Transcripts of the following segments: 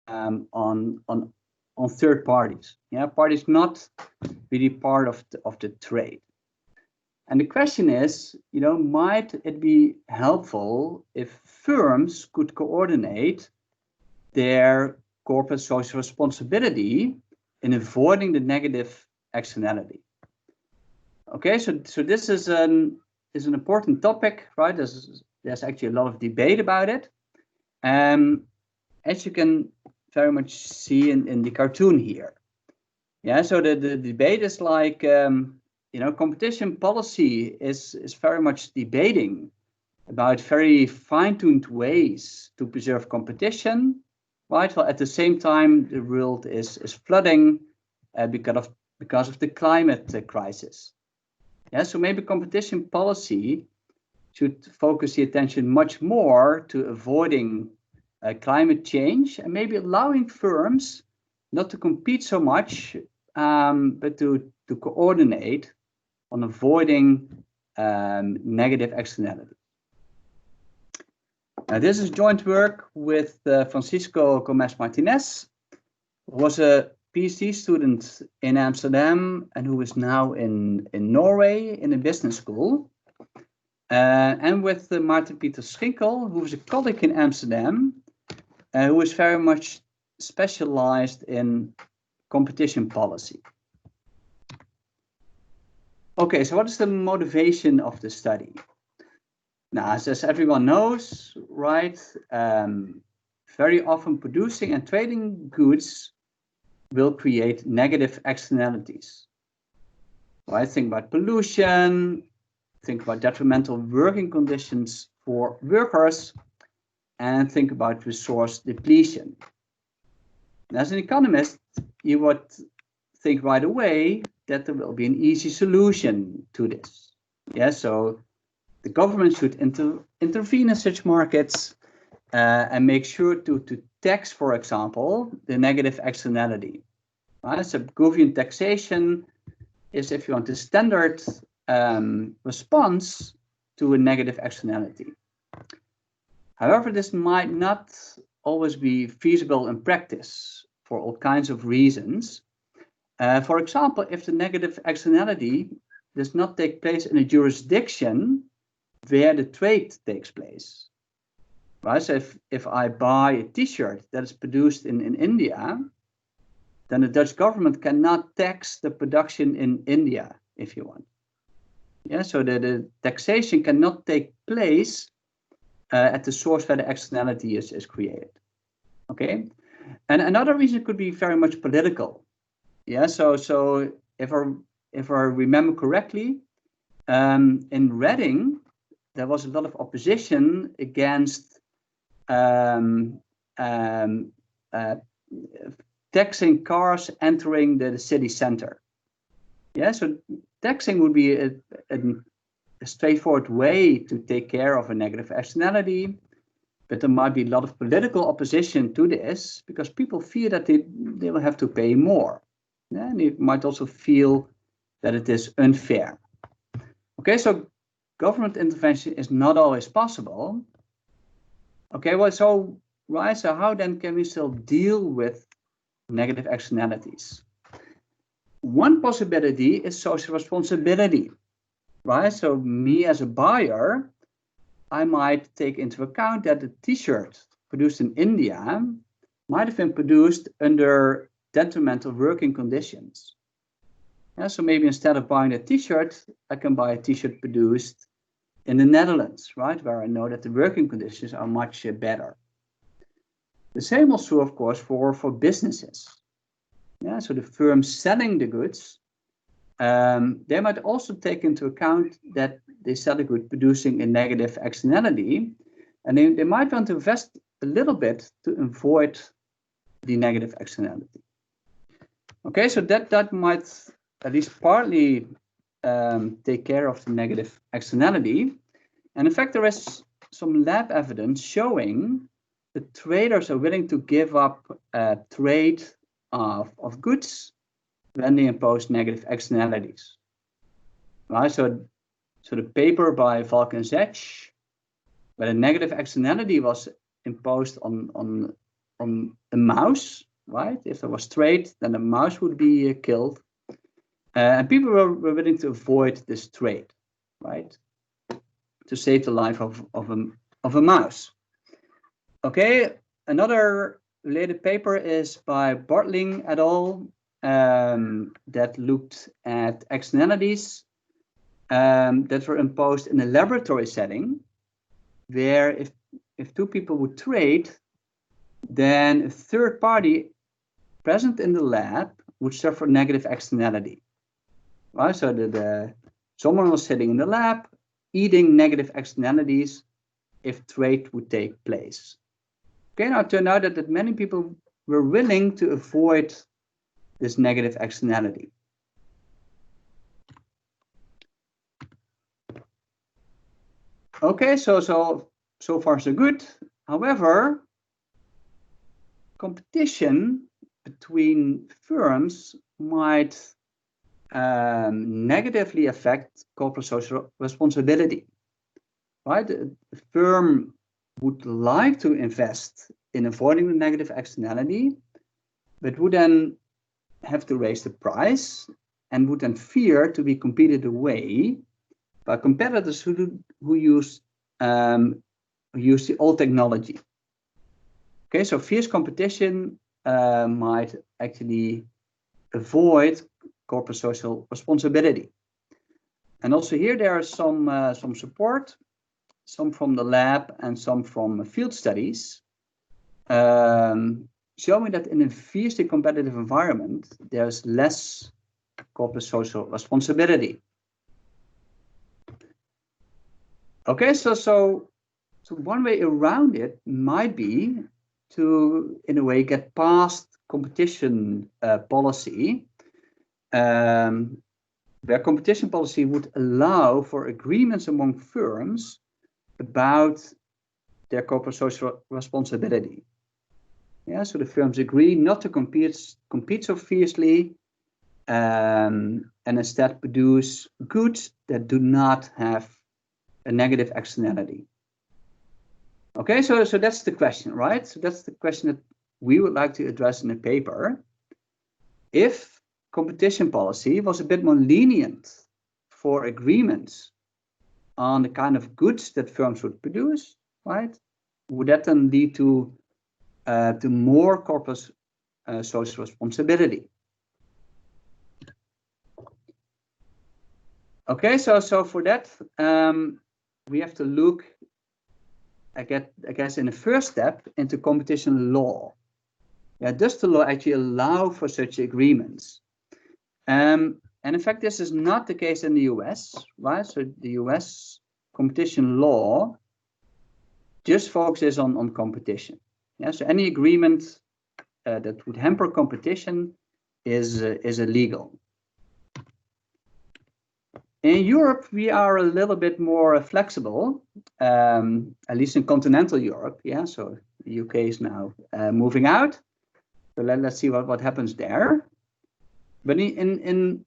on third parties. Yeah, parties not really part of the trade. And the question is, might it be helpful if firms could coordinate their corporate social responsibility in avoiding the negative externality? Okay, so this is an important topic, right? There's actually a lot of debate about it. As you can very much see in the cartoon here. Yeah, so the debate is like, competition policy is very much debating about very fine-tuned ways to preserve competition, right? While at the same time, the world is flooding because of the climate crisis. Yeah, so maybe competition policy should focus the attention much more to avoiding climate change and maybe allowing firms not to compete so much, but to coordinate on avoiding negative externality. This is joint work with Francisco Gomez Martinez, who was a PhD student in Amsterdam and who is now in Norway in a business school. And with Maarten Pieter Schinkel, who is a colleague in Amsterdam, who is very much specialized in competition policy. Okay, so what is the motivation of the study? Now, as everyone knows, right, very often producing and trading goods will create negative externalities. Right? Think about pollution, think about detrimental working conditions for workers, and think about resource depletion. And as an economist, you would think right away that there will be an easy solution to this. Yeah, so the government should intervene in such markets and make sure to tax, for example, the negative externality. Right? So Govian taxation is, if you want, the standard response to a negative externality. However, this might not always be feasible in practice for all kinds of reasons. For example, if the negative externality does not take place in a jurisdiction where the trade takes place. Right? So if I buy a t-shirt that is produced in India, then the Dutch government cannot tax the production in India, if you want. Yeah, so the taxation cannot take place at the source where the externality is created. Okay, and another reason could be very much political. Yeah, so if I remember correctly, in Reading there was a lot of opposition against taxing cars entering the city center. Yeah, so taxing would be a straightforward way to take care of a negative externality, but there might be a lot of political opposition to this because people fear that they will have to pay more. Yeah, and they might also feel that it is unfair. Okay, so government intervention is not always possible. Okay, well, so how then can we still deal with negative externalities? One possibility is social responsibility, right? So me as a buyer, I might take into account that the t-shirt produced in India might have been produced under detrimental working conditions. Yeah, so maybe instead of buying a t-shirt, I can buy a t-shirt produced in the Netherlands, right, where I know that the working conditions are much better. The same also, of course, for businesses. Yeah, so the firms selling the goods, they might also take into account that they sell a good producing a negative externality, and they might want to invest a little bit to avoid the negative externality. Okay, so that might at least partly take care of the negative externality. And in fact, there is some lab evidence showing that traders are willing to give up trade of goods when they impose negative externalities. Right, so the paper by Valkenzetsch, where a negative externality was imposed on a mouse, right? If there was trade, then the mouse would be killed. And people were willing to avoid this trade, right? To save the life of a mouse. Okay, another related paper is by Bartling et al. That looked at externalities that were imposed in a laboratory setting, where if two people would trade, then a third party present in the lab would suffer negative externality. Right, so someone was sitting in the lab eating negative externalities if trade would take place. Okay, now it turned out that many people were willing to avoid this negative externality. Okay, so far so good. However, competition between firms might negatively affect corporate social responsibility. Right? A firm would like to invest in avoiding the negative externality, but would then have to raise the price and would then fear to be competed away by competitors who use the old technology. Okay, so fierce competition might actually avoid corporate social responsibility. And also here there is some support, some from the lab and some from field studies, showing that in a fiercely competitive environment, there's less corporate social responsibility. Okay, so one way around it might be to, in a way, get past competition policy, where competition policy would allow for agreements among firms about their corporate social responsibility. Yeah, so the firms agree not to compete so fiercely, and instead produce goods that do not have a negative externality. Okay, so that's the question, right? So that's the question that we would like to address in the paper. If competition policy was a bit more lenient for agreements on the kind of goods that firms would produce, right? Would that then lead to more corporate social responsibility? Okay, so for that we have to look, I guess, in the first step into competition law. Yeah, does the law actually allow for such agreements? And in fact, this is not the case in the US, right? So the US competition law just focuses on competition. Yeah, so any agreement that would hamper competition is illegal. In Europe, we are a little bit more flexible, at least in continental Europe. Yeah, so the UK is now moving out. So let's see what happens there. But in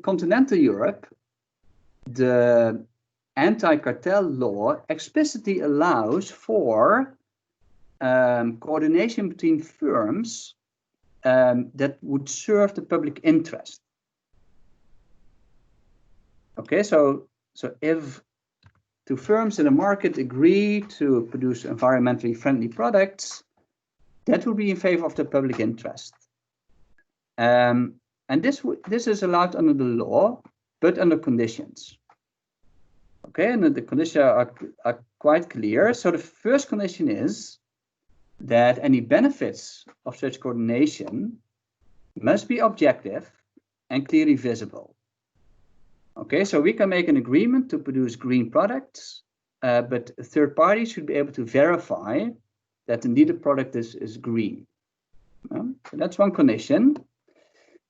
continental Europe, the anti-cartel law explicitly allows for coordination between firms that would serve the public interest. Okay, so if two firms in the market agree to produce environmentally friendly products, that would be in favor of the public interest. And this is allowed under the law, but under conditions. Okay, and the conditions are quite clear. So the first condition is that any benefits of such coordination must be objective and clearly visible. Okay, so we can make an agreement to produce green products, but a third party should be able to verify that indeed the product is green. So that's one condition.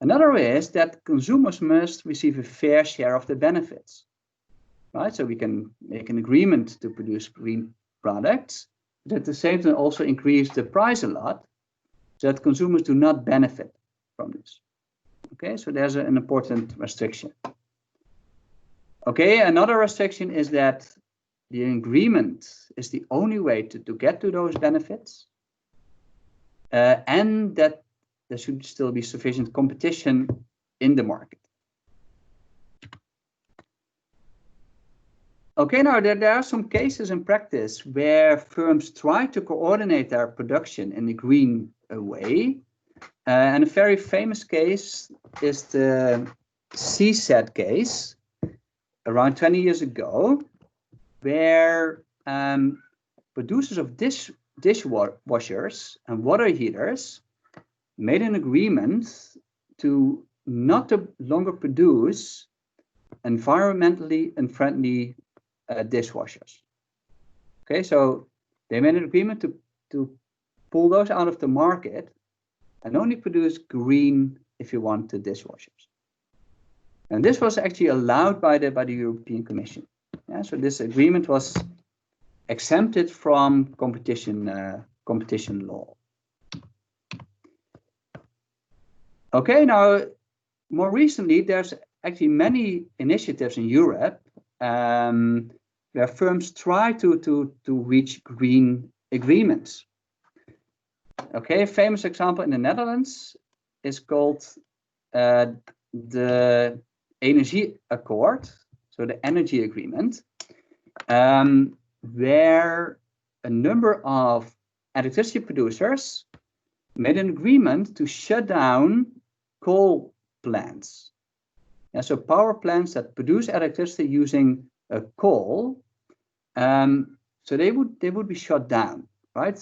Another is that consumers must receive a fair share of the benefits. Right, so we can make an agreement to produce green products, but at the same time also increase the price a lot, so that consumers do not benefit from this. Okay, so there's an important restriction. Okay, another restriction is that the agreement is the only way to get to those benefits. and that there should still be sufficient competition in the market. Okay, now there are some cases in practice where firms try to coordinate their production in a green way. And a very famous case is the CSAT case around 20 years ago, where producers of dishwashers and water heaters made an agreement to not to longer produce environmentally unfriendly dishwashers. Okay, so they made an agreement to pull those out of the market and only produce green, if you want, the dishwashers. And this was actually allowed by the European Commission. Yeah, so this agreement was exempted from competition law. Okay, now more recently, there's actually many initiatives in Europe where firms try to reach green agreements. Okay, a famous example in the Netherlands is called the Energieakkoord, so the energy agreement, where a number of electricity producers made an agreement to shut down coal plants. Yeah, so power plants that produce electricity using coal, so they would be shut down, right?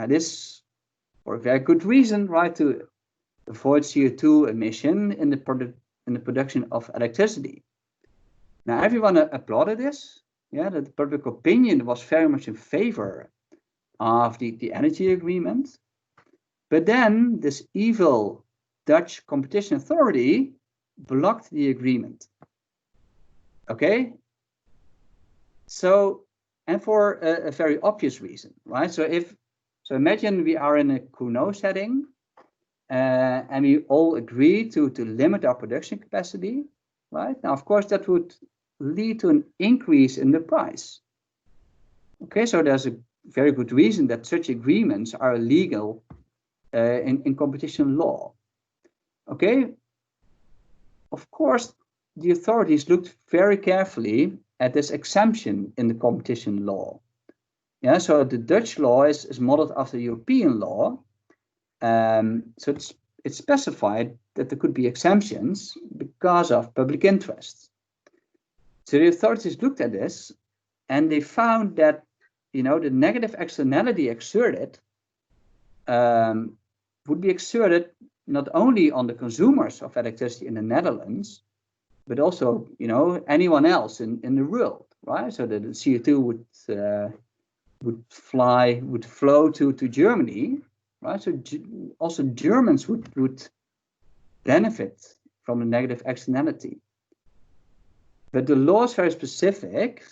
This for a very good reason, right, to avoid CO2 emission in the production of electricity. Now everyone applauded this. Yeah, the public opinion was very much in favor of the energy agreement. But then this evil Dutch competition authority blocked the agreement. Okay? So, and for a very obvious reason, right? So imagine we are in a Kuno setting and we all agree to limit our production capacity, right? Now, of course, that would lead to an increase in the price. Okay, so there's a very good reason that such agreements are illegal in competition law. Okay, of course, the authorities looked very carefully at this exemption in the competition law. Yeah, so the Dutch law is modeled after European law. So it's specified that there could be exemptions because of public interest. So the authorities looked at this and they found that, you know, the negative externality exerted would be exerted not only on the consumers of electricity in the Netherlands, but also, you know, anyone else in the world, right? So that the CO2 would flow to Germany, right? So also Germans would benefit from the negative externality. But the law is very specific,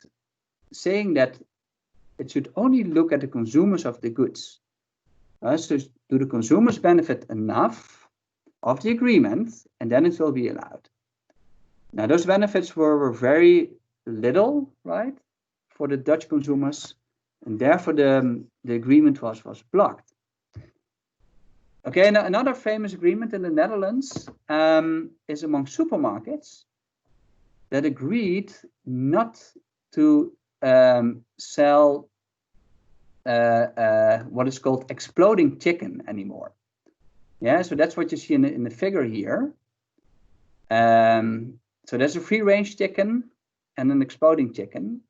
saying that it should only look at the consumers of the goods. So do the consumers benefit enough of the agreement, and then it will be allowed. Now those benefits were very little, right, for the Dutch consumers, and therefore the agreement was blocked. Okay, and another famous agreement in the Netherlands is among supermarkets that agreed not to sell what is called exploding chicken anymore. Yeah, so that's what you see in the figure here. So there's a free-range chicken and an exploding chicken.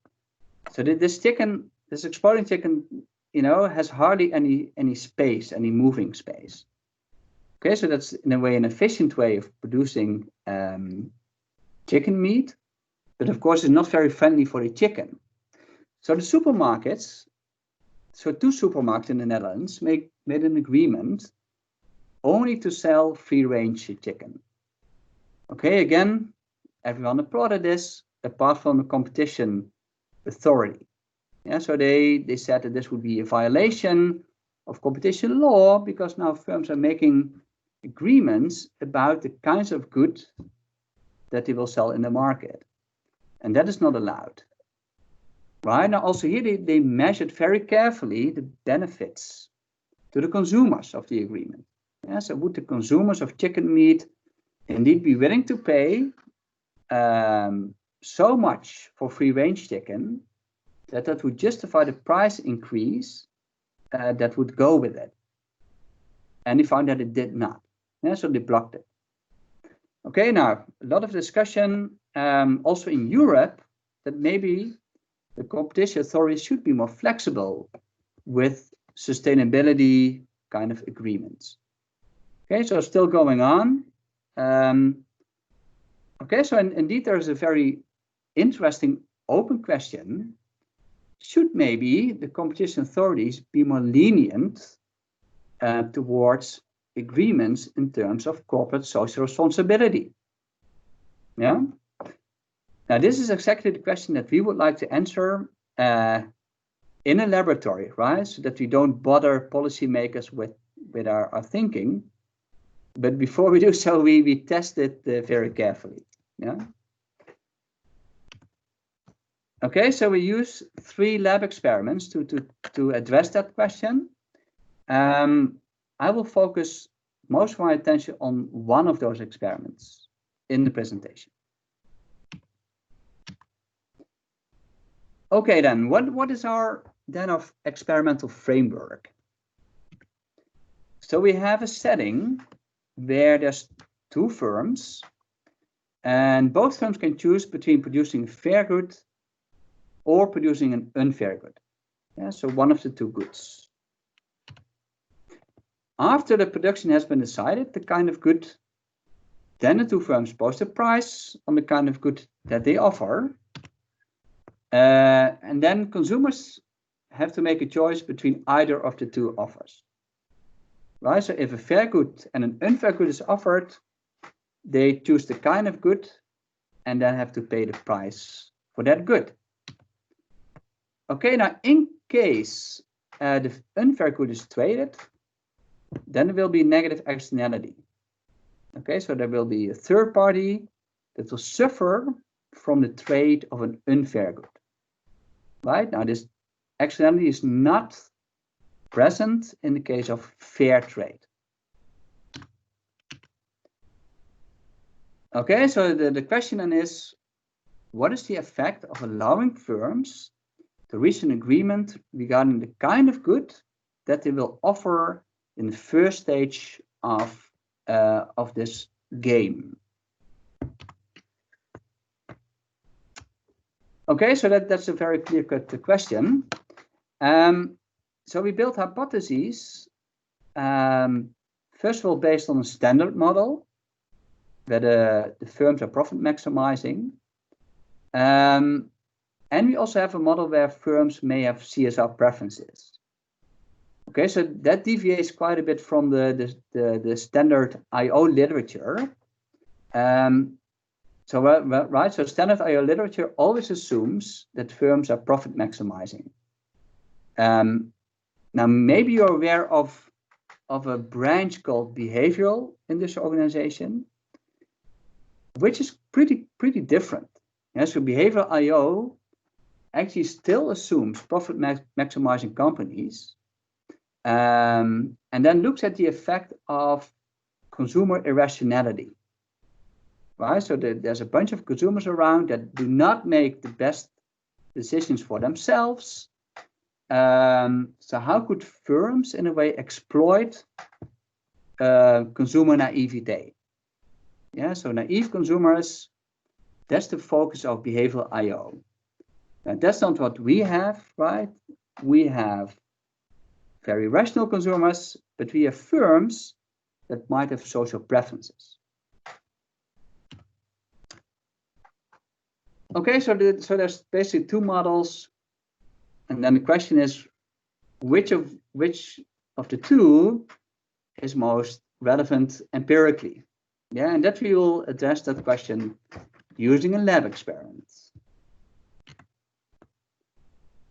So this exploding chicken, you know, has hardly any space, any moving space. Okay, so that's in a way an efficient way of producing chicken meat, but of course it's not very friendly for the chicken. So the supermarkets, so two supermarkets in the Netherlands made an agreement only to sell free-range chicken. Okay, again, everyone applauded this, apart from the competition authority. Yeah, so they said that this would be a violation of competition law because now firms are making agreements about the kinds of goods that they will sell in the market. And that is not allowed. Right, now also here they measured very carefully the benefits to the consumers of the agreement. Yeah, so would the consumers of chicken meat indeed be willing to pay so much for free-range chicken that would justify the price increase that would go with it? And he found that it did not. Yeah, so they blocked it. Okay, now a lot of discussion also in Europe that maybe the competition authorities should be more flexible with sustainability kind of agreements. Okay, so still going on. Okay, so indeed there's a very interesting open question. Should maybe the competition authorities be more lenient towards agreements in terms of corporate social responsibility? Yeah. Now, this is exactly the question that we would like to answer in a laboratory, right? So that we don't bother policymakers with our thinking. But before we do so, we test it very carefully. Yeah. Okay, so we use 3 lab experiments to address that question. I will focus most of my attention on one of those experiments in the presentation. Okay, then what is our of experimental framework? So we have a setting where there's 2 firms, and both firms can choose between producing a fair good or producing an unfair good. Yeah, so one of the 2 goods. After the production has been decided, the kind of good, then the 2 firms post a price on the kind of good that they offer. And then consumers have to make a choice between either of the 2 offers. Right? So if a fair good and an unfair good is offered, they choose the kind of good and then have to pay the price for that good. Okay, now in case the unfair good is traded, then there will be negative externality. Okay, so there will be a third party that will suffer from the trade of an unfair good. Right, now this externality is not present in the case of fair trade. Okay, so the question then is, what is the effect of allowing firms to reach an agreement regarding the kind of good that they will offer in the first stage of this game? Okay, so that's a very clear-cut question. So we built hypotheses, first of all, based on a standard model, where the firms are profit maximizing. And we also have a model where firms may have CSR preferences. Okay, so that deviates quite a bit from the standard IO literature. So standard IO literature always assumes that firms are profit maximizing. Now, maybe you're aware of a branch called behavioral in this organization, which is pretty different. Yeah, so behavioral IO actually still assumes profit maximizing companies, and then looks at the effect of consumer irrationality. Right, so there's a bunch of consumers around that do not make the best decisions for themselves. So how could firms, in a way, exploit consumer naivete? Yeah, so naive consumers, that's the focus of behavioral IO. Now, that's not what we have, right? We have very rational consumers, but we have firms that might have social preferences. Okay, so there's basically 2 models, and then the question is, which of the 2 is most relevant empirically? Yeah, and that we will address that question using a lab experiment.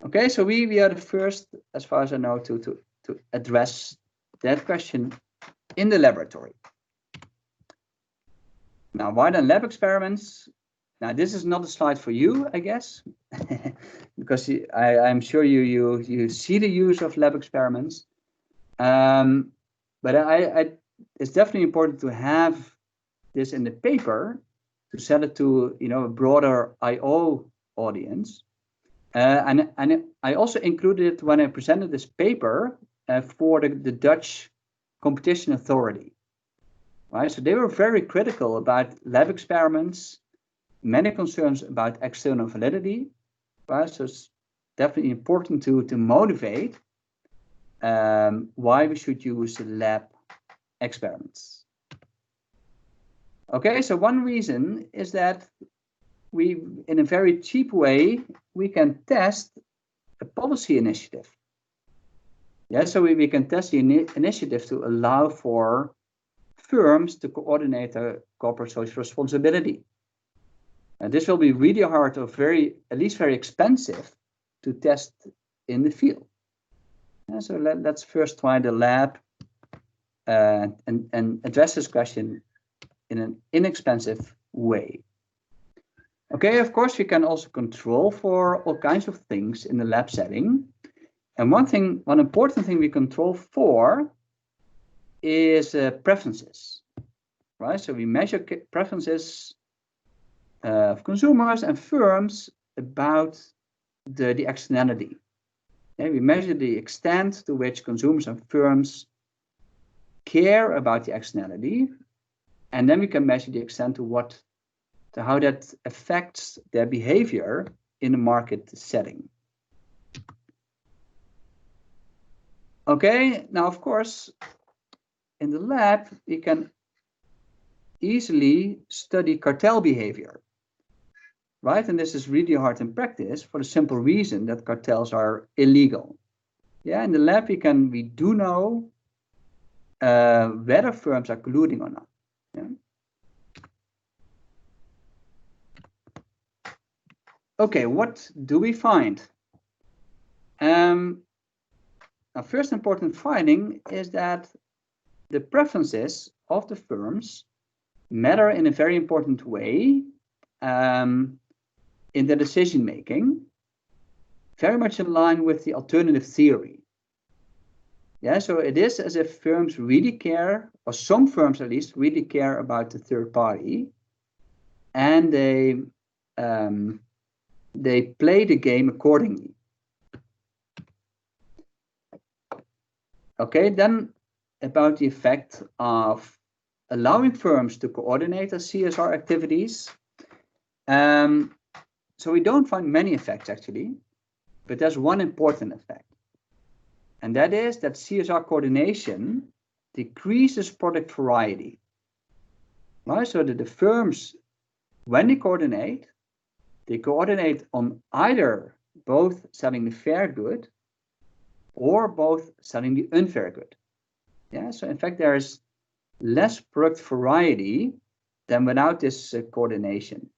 Okay, so we are the first, as far as I know, to address that question in the laboratory. Now, why then lab experiments? Now, this is not a slide for you, I guess, because I'm sure you see the use of lab experiments. But it's definitely important to have this in the paper to sell it to, you know, a broader IO audience. And I also included it when I presented this paper for the Dutch competition authority. Right, so they were very critical about lab experiments, many concerns about external validity. Right, so it's definitely important to motivate why we should use lab experiments. Okay, so one reason is that we, in a very cheap way, we can test a policy initiative. Yeah, so we can test the initiative to allow for firms to coordinate their corporate social responsibility. And this will be really hard or at least very expensive to test in the field. Yeah, so let's first try the lab and address this question in an inexpensive way. Okay, of course, we can also control for all kinds of things in the lab setting. And one important thing we control for is preferences, right? So we measure preferences of consumers and firms about the externality. Okay, we measure the extent to which consumers and firms care about the externality, and then we can measure the extent to how that affects their behavior in a market setting. Okay, now of course, in the lab, we can easily study cartel behavior, right? And this is really hard in practice for the simple reason that cartels are illegal. Yeah, in the lab, we do know whether firms are colluding or not. Yeah. Okay, what do we find? Our first important finding is that the preferences of the firms matter in a very important way in the decision making, very much in line with the alternative theory. Yeah, so it is as if firms really care, or some firms at least really care about the third party, and they play the game accordingly. Okay, then about the effect of allowing firms to coordinate their CSR activities. So we don't find many effects actually, but there's one important effect. And that is that CSR coordination decreases product variety. Right? So that the firms, when they coordinate on either both selling the fair good or both selling the unfair good. Yeah, so in fact, there is less product variety than without this coordination.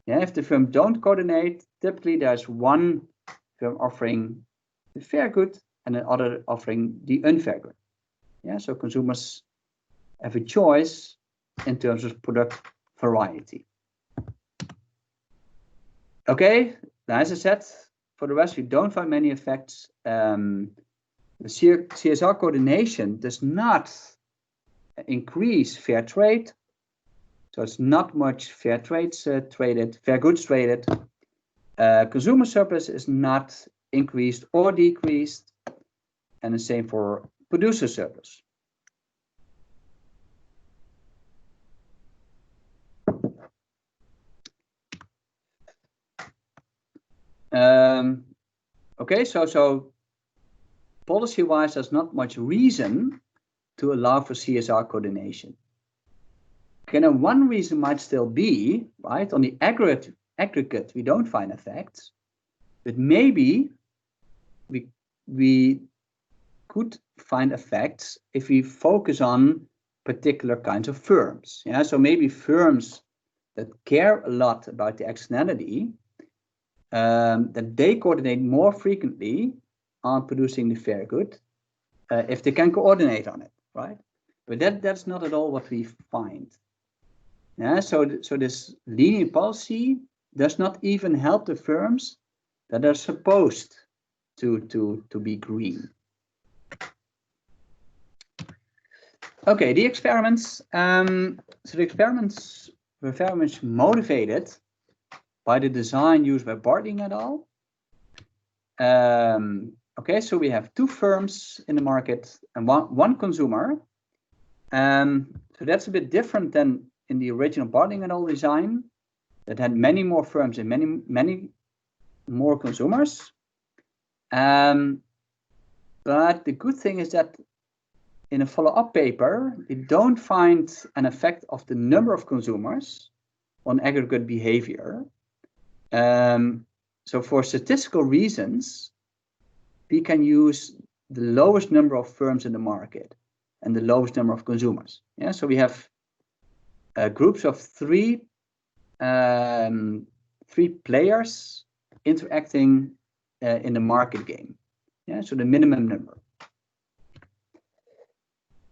Yeah, if the firm don't coordinate, typically there's one firm offering the fair good and another offering the unfair good. Yeah, so consumers have a choice in terms of product variety. Okay, now as I said, for the rest, we don't find many effects. The CSR coordination does not increase fair trade. So it's not much fair goods traded. Consumer surplus is not increased or decreased. And the same for producer surplus. Okay, so policy-wise, there's not much reason to allow for CSR coordination. Okay, now one reason might still be, right, on the aggregate, we don't find effects, but maybe we could find effects if we focus on particular kinds of firms. Yeah, so maybe firms that care a lot about the externality, that they coordinate more frequently on producing the fair good, if they can coordinate on it, right? But that's not at all what we find. Yeah, so this lenient policy does not even help the firms that are supposed to be green. Okay, the experiments. So the experiments were very much motivated by the design used by Bartling et al. Okay, so we have two firms in the market and one consumer. So that's a bit different than in the original Bartling et al. Design that had many more firms and many more consumers. But the good thing is that in a follow-up paper, we don't find an effect of the number of consumers on aggregate behavior. So for statistical reasons, we can use the lowest number of firms in the market and the lowest number of consumers. Yeah, so we have groups of three players interacting in the market game. Yeah, so the minimum number.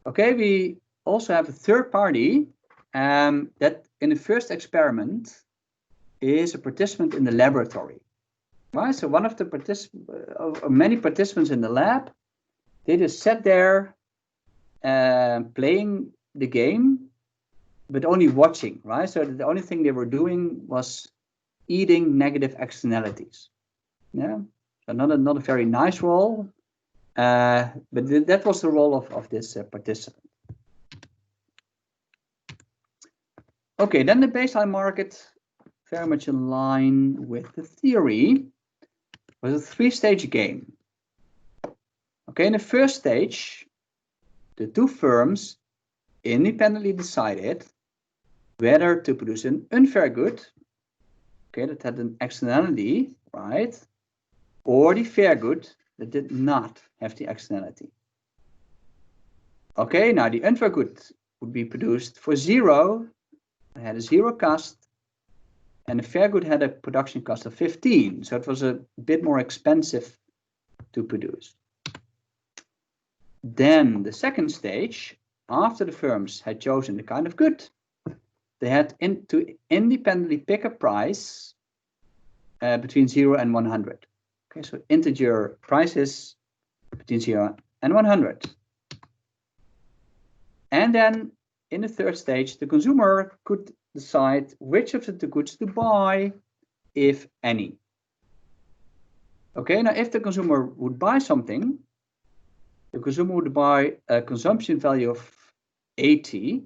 Okay, we also have a third party that in the first experiment is a participant in the laboratory. Right, so one of the many participants in the lab, they just sat there playing the game, but only watching, right? So the only thing they were doing was eating negative externalities. Yeah, so not a very nice role, but that was the role of this participant. Okay, then the baseline market, very much in line with the theory, was a three-stage game. Okay, in the first stage, the two firms independently decided whether to produce an unfair good, okay, that had an externality, right, or the fair good that did not have the externality. Okay, now the unfair good would be produced for 0, it had a 0 cost, and the fair good had a production cost of 15, so it was a bit more expensive to produce. Then the second stage, after the firms had chosen the kind of good, they had to independently pick a price between 0 and 100. Okay, so integer prices between 0 and 100. And then in the third stage, the consumer could decide which of the goods to buy, if any. Okay, now if the consumer would buy something, the consumer would buy a consumption value of 80.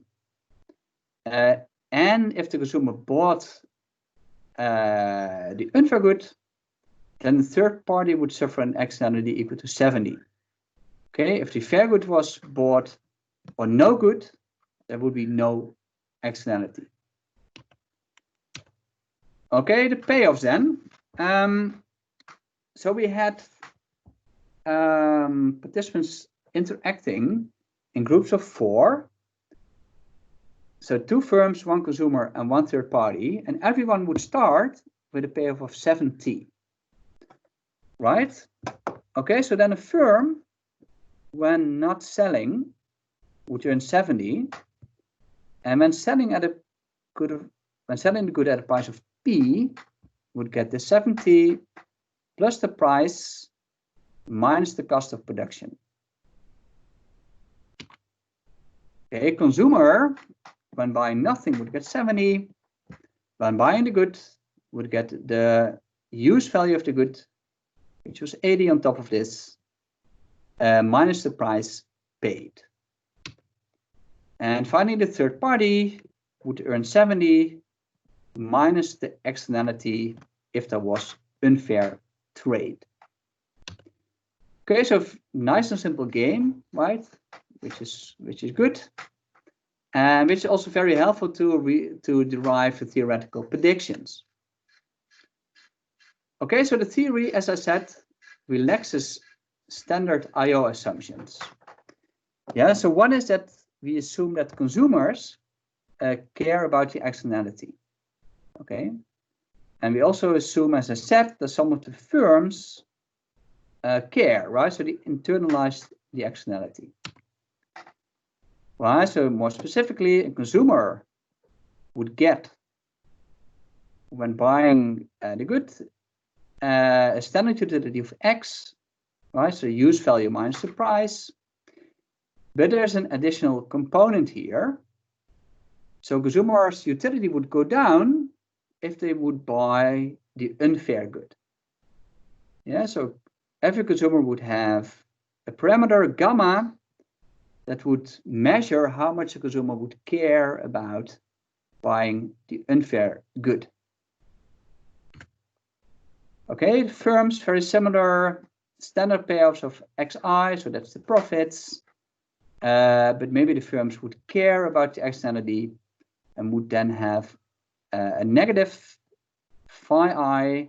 And if the consumer bought the unfair good, then the third party would suffer an externality equal to 70. Okay, if the fair good was bought or no good, there would be no externality. Okay, the payoffs then. So we had participants interacting in groups of 4. So 2 firms, 1 consumer, and 1 third party, and everyone would start with a payoff of 70. Right? Okay, so then a firm, when not selling, would earn 70, and when selling the good at a price of P, would get the 70 plus the price minus the cost of production. Okay, consumer, when buying nothing, would get 70. When buying the good, would get the use value of the good, which was 80 on top of this, minus the price paid. And finally, the third party would earn 70 minus the externality if there was unfair trade. Okay, so nice and simple game, right? Which is good, and which is also very helpful to derive the theoretical predictions. Okay, so the theory, as I said, relaxes standard I/O assumptions. Yeah, so one is that we assume that consumers care about the externality. Okay, and we also assume, as I said, that some of the firms care, right? So they internalize the externality. Right, so more specifically, a consumer would get, when buying the good, a standard utility of X, right? So use value minus the price. But there's an additional component here. So consumers' utility would go down if they would buy the unfair good. Yeah, so every consumer would have a parameter gamma that would measure how much a consumer would care about buying the unfair good. Okay, firms, very similar, standard payoffs of xi, so that's the profits. But maybe the firms would care about the externality and would then have a negative phi I,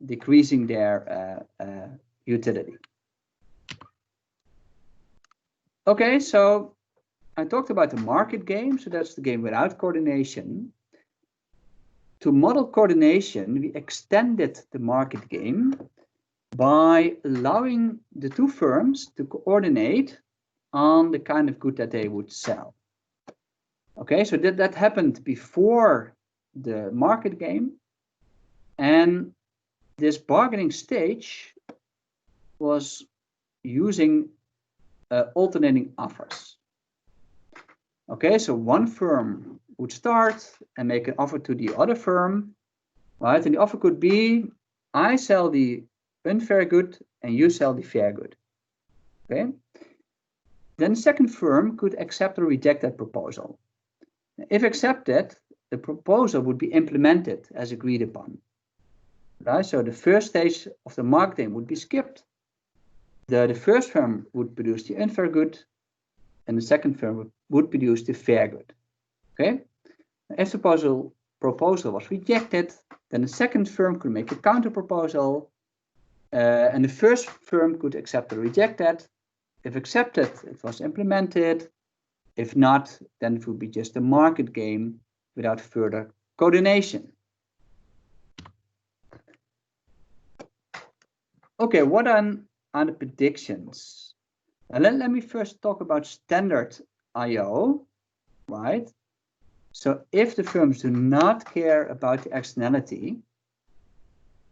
decreasing their utility. Okay, so I talked about the market game, so that's the game without coordination. To model coordination, we extended the market game by allowing the two firms to coordinate on the kind of good that they would sell. Okay, so that happened before the market game, and this bargaining stage was using alternating offers. Okay, so one firm would start and make an offer to the other firm, right? And the offer could be, I sell the unfair good and you sell the fair good. Okay, then the second firm could accept or reject that proposal. If accepted, the proposal would be implemented as agreed upon. Right? So the first stage of the marketing would be skipped. The first firm would produce the unfair good, and the second firm would produce the fair good. Okay? If the proposal was rejected, then the second firm could make a counter proposal, and the first firm could accept or reject that. If accepted, it was implemented. If not, then it would be just a market game without further coordination. Okay, what are the predictions? Let me first talk about standard I/O, right? So if the firms do not care about the externality,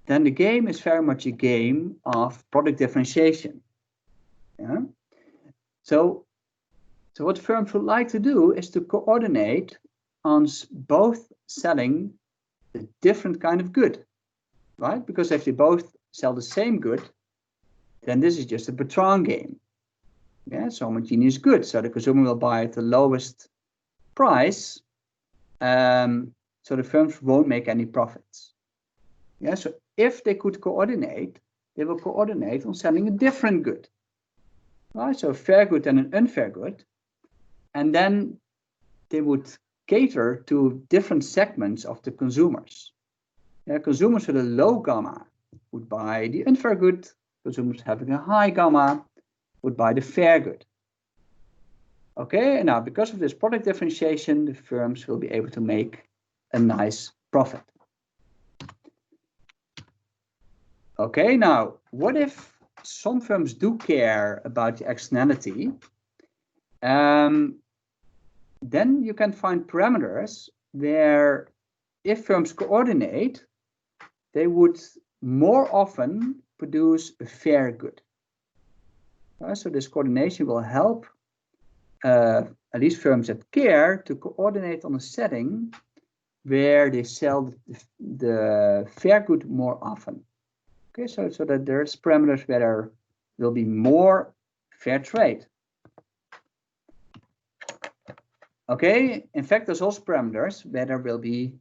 then the game is very much a game of product differentiation. Yeah? So what firms would like to do is to coordinate on both selling a different kind of good, right? Because if they both sell the same good, then this is just a Bertrand game. Yeah, so homogeneous good. So the consumer will buy at the lowest price, so the firms won't make any profits. Yeah, so if they could coordinate, they will coordinate on selling a different good. Right, so a fair good and an unfair good. And then they would cater to different segments of the consumers. Yeah, consumers with a low gamma would buy the unfair good. Consumers having a high gamma would buy the fair good. Okay, and now because of this product differentiation, the firms will be able to make a nice profit. Okay, now what if some firms do care about the externality? Then you can find parameters where if firms coordinate, they would more often produce a fair good. So this coordination will help at least firms that care to coordinate on a setting where they sell the fair good more often. Okay, so that there's parameters where there will be more fair trade. Okay, in fact, there's also parameters where there will be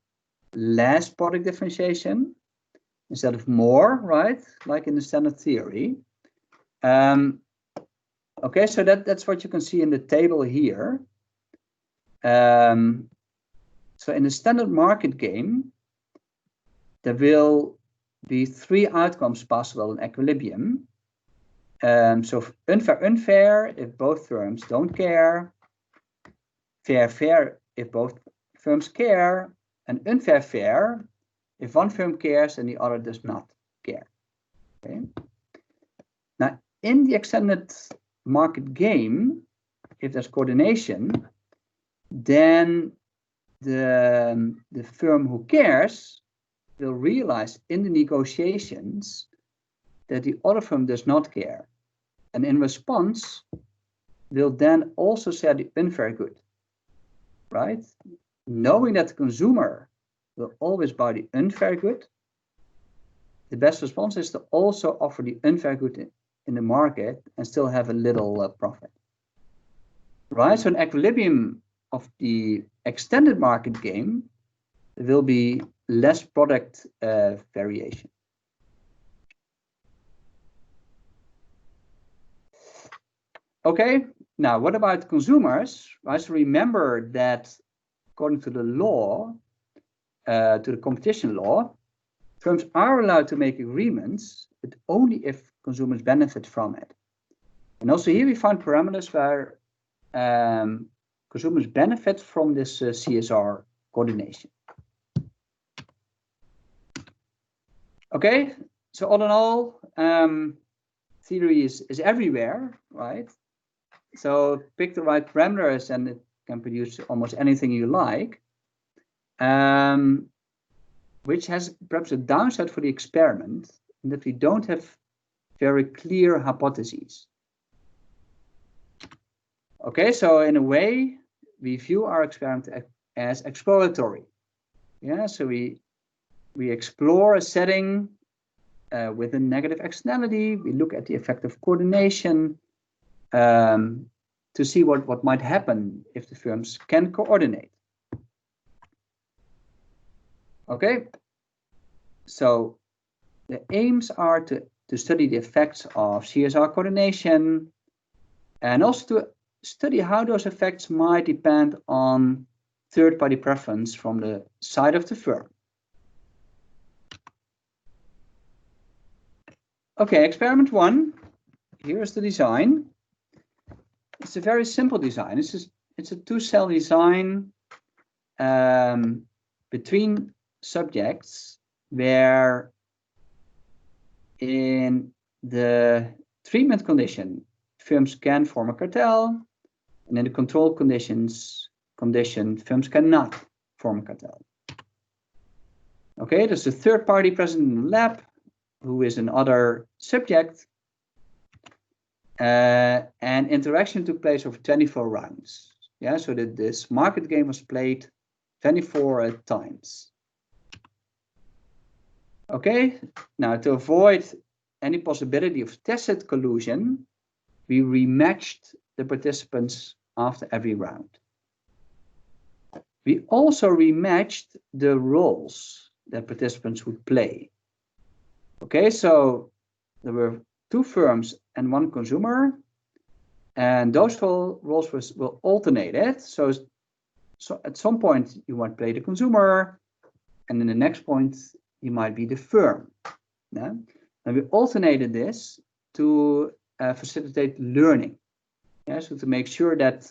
less product differentiation instead of more, right? Like in the standard theory. Okay, so that's what you can see in the table here. So in the standard market game, there will be three outcomes possible in equilibrium. So unfair, if both firms don't care. Fair, if both firms care. And unfair, if one firm cares and the other does not care. Okay. Now, in the extended market game, if there's coordination, then the firm who cares will realize in the negotiations that the other firm does not care. And in response, will then also set the unfair good, right? Knowing that the consumer will always buy the unfair good, the best response is to also offer the unfair good in the market and still have a little profit, right? So an equilibrium of the extended market game, there will be less product variation. Okay, now what about consumers? Right, so remember that according to the law, to the competition law, firms are allowed to make agreements, but only if consumers benefit from it. And also here we find parameters where consumers benefit from this CSR coordination. Okay, so all in all, theory is everywhere, right? So pick the right parameters and it can produce almost anything you like, which has perhaps a downside for the experiment, in that we don't have very clear hypotheses. Okay, so in a way, we view our experiment as exploratory. Yeah, so we explore a setting with a negative externality. We look at the effect of coordination to see what might happen if the firms can coordinate. Okay, so the aims are to study the effects of CSR coordination and also to study how those effects might depend on third-party preference from the side of the firm. Okay, experiment 1. Here's the design. It's a very simple design. It's a two-cell design between subjects where in the treatment condition, firms can form a cartel, and in the control condition, firms cannot form a cartel. Okay, there's a third party present in the lab who is another subject, and interaction took place over 24 rounds. Yeah, so that this market game was played 24 times. Okay, now to avoid any possibility of tacit collusion, we rematched the participants after every round. We also rematched the roles that participants would play. Okay, so there were 2 firms and 1 consumer, and those roles were alternated. So at some point you might play the consumer, and in the next point you might be the firm. Yeah? And we alternated this to facilitate learning. Yeah, so to make sure that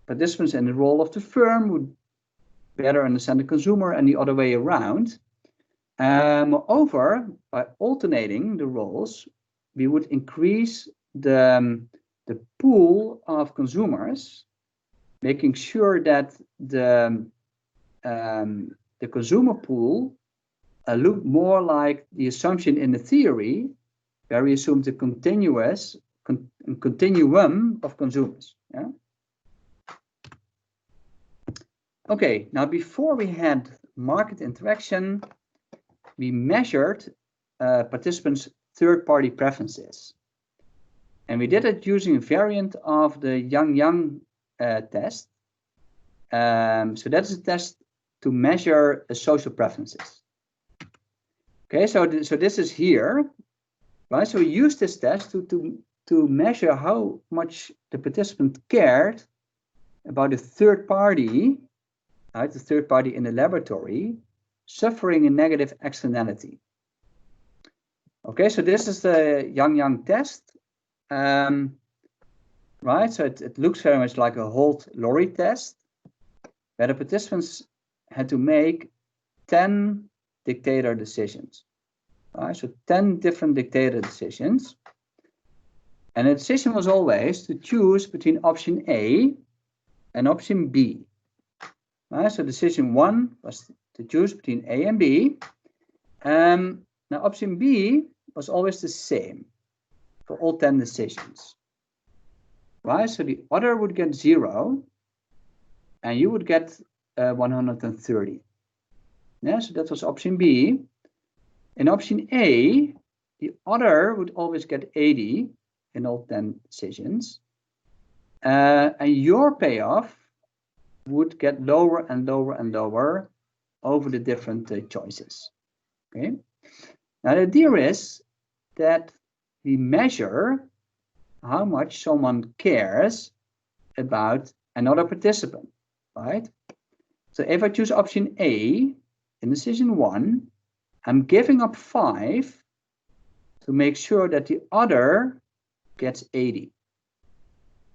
participants in the role of the firm would better understand the consumer and the other way around. Moreover, by alternating the roles, we would increase the pool of consumers, making sure that the consumer pool looked more like the assumption in the theory, where we assumed a continuum of consumers. Yeah? Okay, now before we had market interaction, we measured participants' third-party preferences. And we did it using a variant of the Yang test. So that's a test to measure social preferences. Okay, so this is here, right? So we use this test to measure how much the participant cared about the third party, right? The third party in the laboratory, suffering a negative externality. Okay, so this is the Yang test, right? So it looks very much like a Holt-Lorry test, where the participants had to make 10 dictator decisions. Right? So 10 different dictator decisions. And the decision was always to choose between option A and option B. Right? So decision 1 was to choose between A and B. Now option B was always the same for all 10 decisions. right? So the other would get 0, and you would get 130. Yeah, so that was option B. In option A, the other would always get 80 in all 10 decisions. And your payoff would get lower and lower and lower over the different choices. Okay. Now the idea is that we measure how much someone cares about another participant, right? So if I choose option A in decision 1, I'm giving up 5 to make sure that the other gets 80.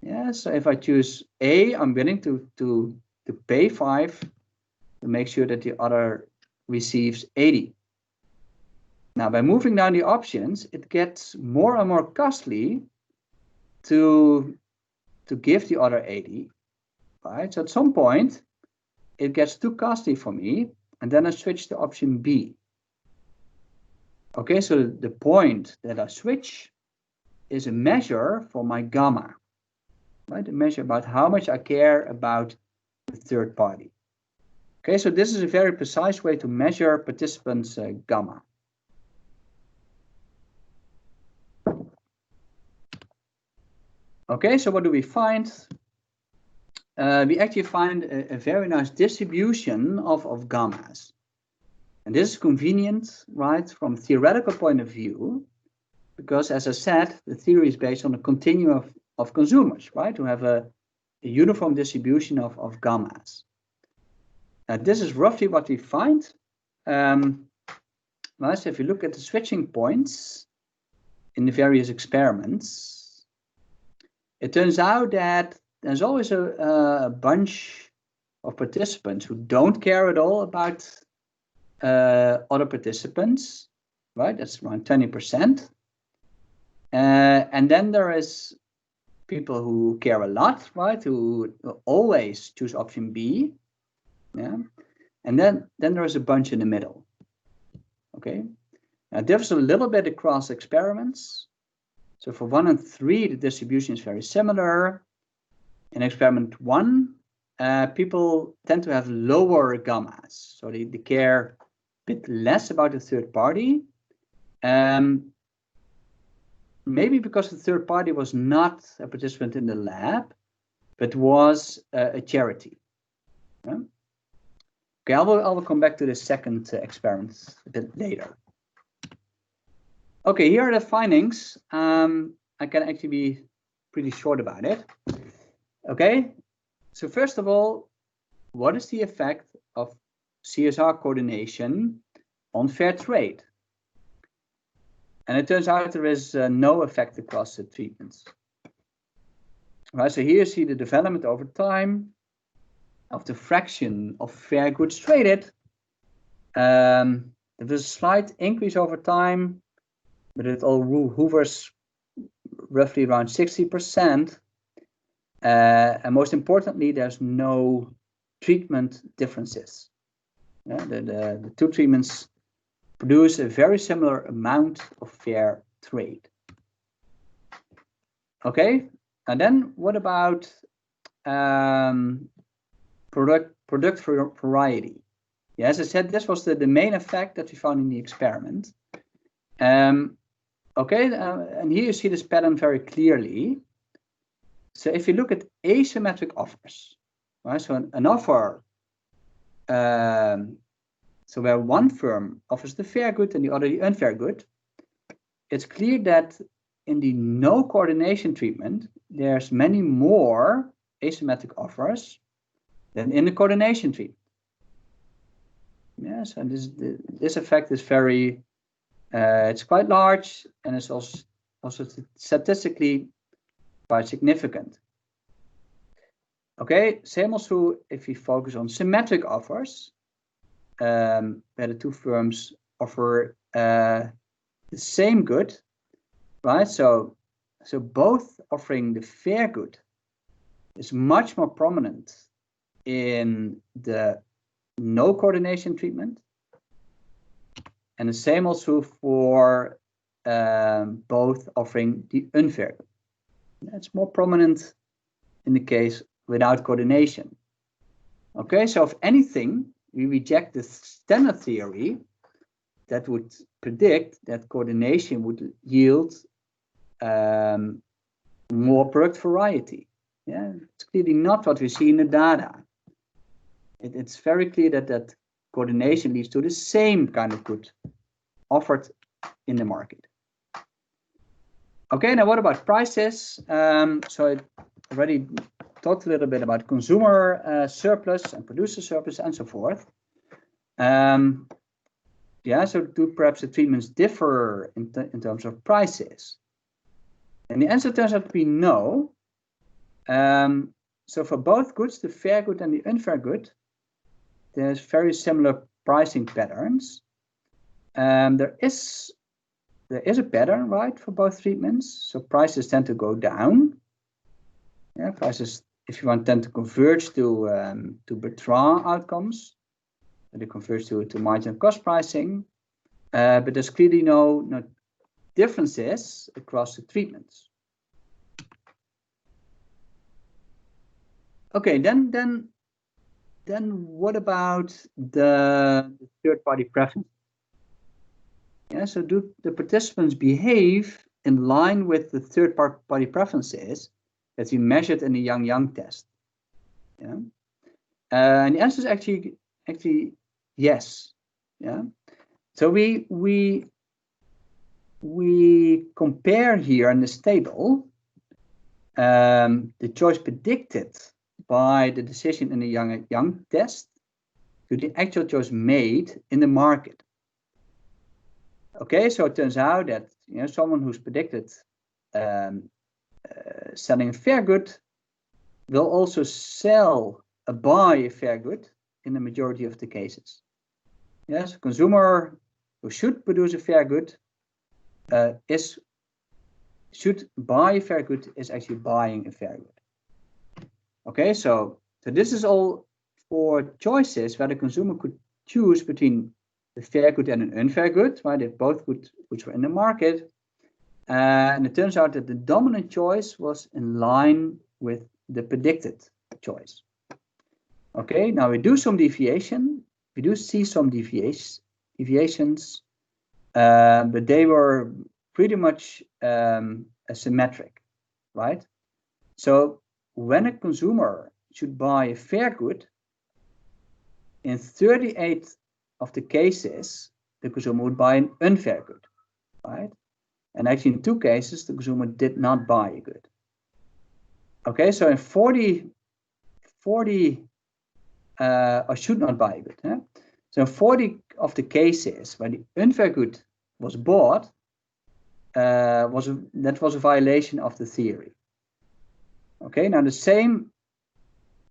Yeah, so if I choose A, I'm willing to pay 5 to make sure that the other receives 80. Now, by moving down the options, it gets more and more costly to give the other 80, right? So at some point, it gets too costly for me, and then I switch to option B. Okay, so the point that I switch is a measure for my gamma, right? A measure about how much I care about the third party. Okay, so this is a very precise way to measure participants' gamma. Okay, so what do we find? We actually find a very nice distribution of gammas. And this is convenient, right, from a theoretical point of view, because as I said, the theory is based on a continuum of consumers, right, who have a uniform distribution of gammas. This is roughly what we find. Right, so if you look at the switching points in the various experiments, it turns out that there's always a bunch of participants who don't care at all about other participants, right? That's around 20%. And then there is people who care a lot, right? Who always choose option B. Yeah. And then there is a bunch in the middle. Okay. Now, it differs a little bit across experiments. So for 1 and 3, the distribution is very similar. In experiment 1, people tend to have lower gammas. So they care a bit less about the third party. Maybe because the third party was not a participant in the lab, but was a charity. Yeah? Okay, I will come back to the second experiment a bit later. Okay, here are the findings. I can actually be pretty short about it. Okay, so first of all, what is the effect of CSR coordination on fair trade? And it turns out there is no effect across the treatments. Right, so here you see the development over time of the fraction of fair goods traded. There was a slight increase over time, but it all hovers roughly around 60%. And most importantly, there's no treatment differences. Yeah, the two treatments produce a very similar amount of fair trade. Okay, and then what about product variety? Yeah, as I said, this was the main effect that we found in the experiment. Okay, and here you see this pattern very clearly. So if you look at asymmetric offers, right? So an offer, so where one firm offers the fair good and the other the unfair good, it's clear that in the no coordination treatment, there's many more asymmetric offers than in the coordination treatment. Yes, and this effect is very, it's quite large, and it's also statistically quite significant. Okay, same also if we focus on symmetric offers, where the two firms offer the same good, right? So both offering the fair good is much more prominent in the no coordination treatment, and the same also for both offering the unfair good. It's more prominent in the case without coordination. Okay, so if anything, we reject the standard theory that would predict that coordination would yield more product variety. Yeah, it's clearly not what we see in the data. It's very clear that coordination leads to the same kind of good offered in the market. Okay, now what about prices? So I already talked a little bit about consumer surplus and producer surplus and so forth. Yeah, so do perhaps the treatments differ in terms of prices? And the answer turns out to be no. So for both goods, the fair good and the unfair good, there's very similar pricing patterns. There is a pattern, right, for both treatments. So prices tend to go down. Yeah, prices, if you want, tend to converge to Bertrand outcomes. They converge to marginal cost pricing. But there's clearly no differences across the treatments. Okay, then what about the third-party preference? Yeah, so do the participants behave in line with the third-party preferences that we measured in the Yang test? Yeah, and the answer is actually yes. Yeah, so we compare here in this table the choice predicted by the decision in the Yang test to the actual choice made in the market. Okay, so it turns out that someone who's predicted selling a fair good will also buy a fair good in the majority of the cases. Yes, a consumer who should produce a fair good should buy a fair good is actually buying a fair good. Okay, so this is all for choices where the consumer could choose between the fair good and an unfair good, right? If both goods were in the market. And it turns out that the dominant choice was in line with the predicted choice. Okay, now we do some deviation. We do see some deviations, but they were pretty much asymmetric, right? So when a consumer should buy a fair good, in 38 of the cases, the consumer would buy an unfair good, right? And actually in 2 cases, the consumer did not buy a good. Okay, so in 40 or should not buy a good. Huh? So in 40 of the cases where the unfair good was bought, that was a violation of the theory. Okay, now the same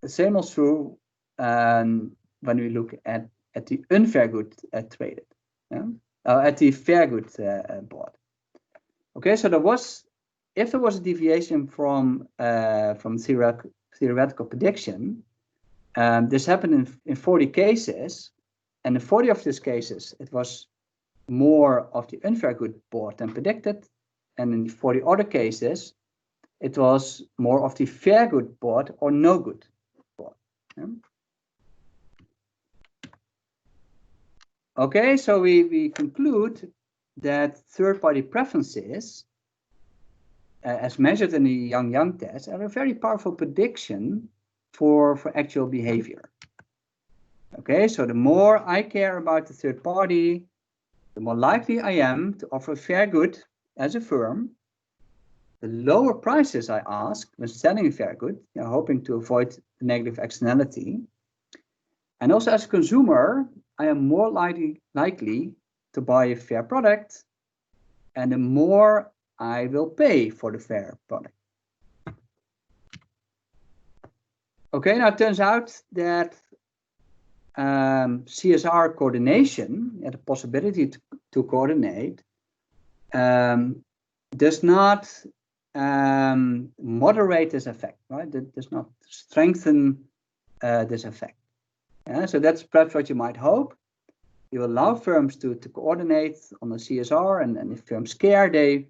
was true when we look at the unfair good traded, at the fair good bought. Okay, so if there was a deviation from theoretical prediction, this happened in 40 cases, and in 40 of these cases, it was more of the unfair good bought than predicted, and in 40 other cases, it was more of the fair good bought or no good bought. Yeah? Okay, so we conclude that third-party preferences, as measured in the Yang test, are a very powerful prediction for actual behavior. Okay, so the more I care about the third party, the more likely I am to offer a fair good as a firm. The lower prices I ask when selling a fair good, hoping to avoid negative externality. And also as a consumer, I am more likely to buy a fair product, and the more I will pay for the fair product. Okay, now it turns out that CSR coordination, the possibility to coordinate, does not moderate this effect, right? That does not strengthen this effect. Yeah, so that's perhaps what you might hope. You allow firms to coordinate on the CSR, and if firms care, they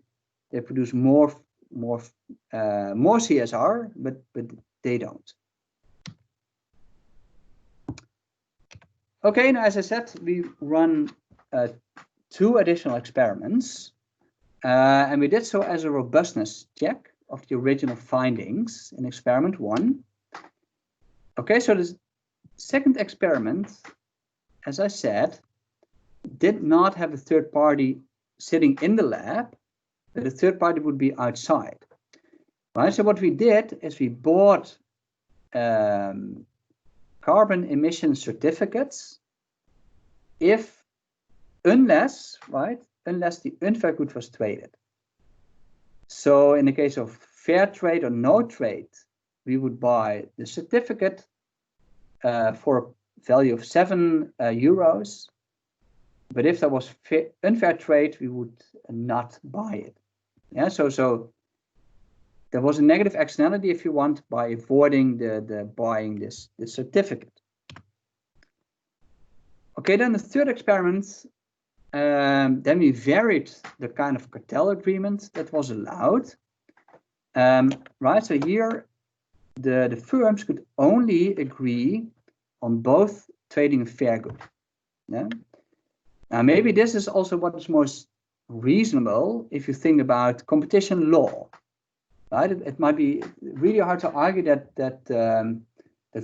produce more CSR, but they don't. Okay, now as I said, we run 2 additional experiments, and we did so as a robustness check of the original findings in experiment 1. Okay, so the second experiment, as I said, did not have a third party sitting in the lab, but the third party would be outside. Right, so what we did is we bought carbon emission certificates unless the unfair good was traded. So in the case of fair trade or no trade, we would buy the certificate for a value of 7 euros. But if there was unfair trade, we would not buy it. Yeah, so there was a negative externality, if you want, by avoiding the buying this certificate. Okay, then the third experiment, then we varied the kind of cartel agreement that was allowed. Right, so here the firms could only agree on both trading and fair good. Yeah. Now maybe this is also what is most reasonable if you think about competition law. Right, it might be really hard to argue that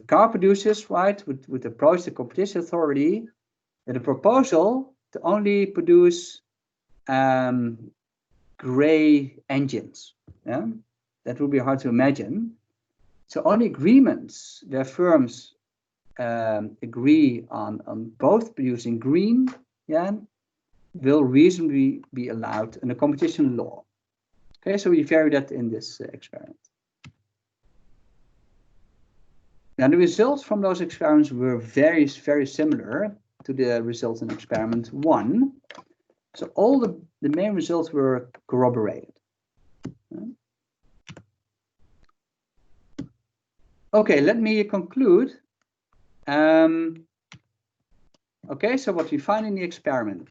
car producers, right, would approach the competition authority with a proposal to only produce gray engines. Yeah, that would be hard to imagine. So only agreements where firms agree on both producing green, yeah, will reasonably be allowed in the competition law. Okay, so we vary that in this experiment. Now the results from those experiments were very, very similar to the results in experiment 1. So all the main results were corroborated. Okay, let me conclude. Okay, so what we find in the experiment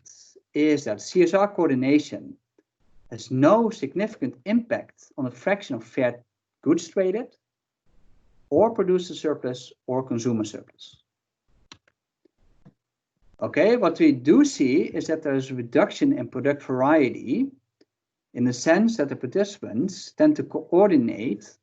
is that CSR coordination has no significant impact on the fraction of fair goods traded, or producer surplus, or consumer surplus. Okay, what we do see is that there is a reduction in product variety in the sense that the participants tend to coordinate